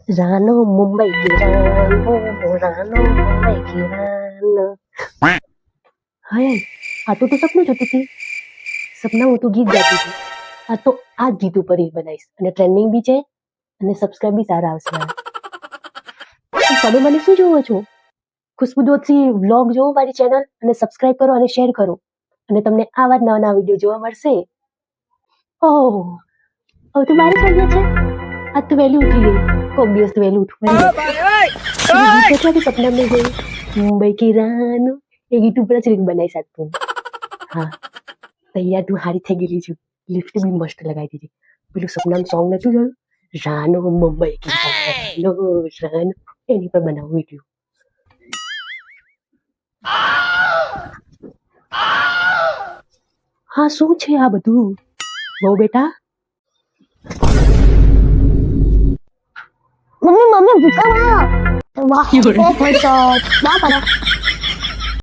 રાનો મુંબઈ की રાનો મુંબई की રાનો હે આ તો સપનું જોતી હતી સપના હું તો ગીત ગાતી હતી આ તો આ જ ગીત ઉપર રીલ બનાવીશ અને ટ્રેન્ડિંગ બી છે અને સબસ્ક્રાઇબ બી સારા આવશે તમે મને શું જોવો છો ખુશ્બુ દોશી વ્લોગ જોવો મારી ચેનલ અને સબસ્ક્રાઇબ કરો અને શેર કરો અને તમને આવા જ નવા નવા વિડીયો જોવા મળશે ઓહ હવે તો મારી ચાલ્યા છે આ તો વહેલું ઉઠી ગઈ કોક દિવસ તો વહેલું ઉઠવું સપના મેં ગઈ મુંબઈ की રાનો એ ગીત ઉપર જ રીલ બનાવી શકતું હા તૈયાર તું હારી થઈ ગયેલી છું લિફ્ટ બી મસ્ત લગાવી દીધી પેલું સપનાનું સોંગ નતું જોયું રાનો મુંબઈ की રાનો એની પર બનાવું વિડીયો હા શું છે આ બધું બહુ બેટા मम्मी मम्मी भूखा वाह वाह ना पड़ा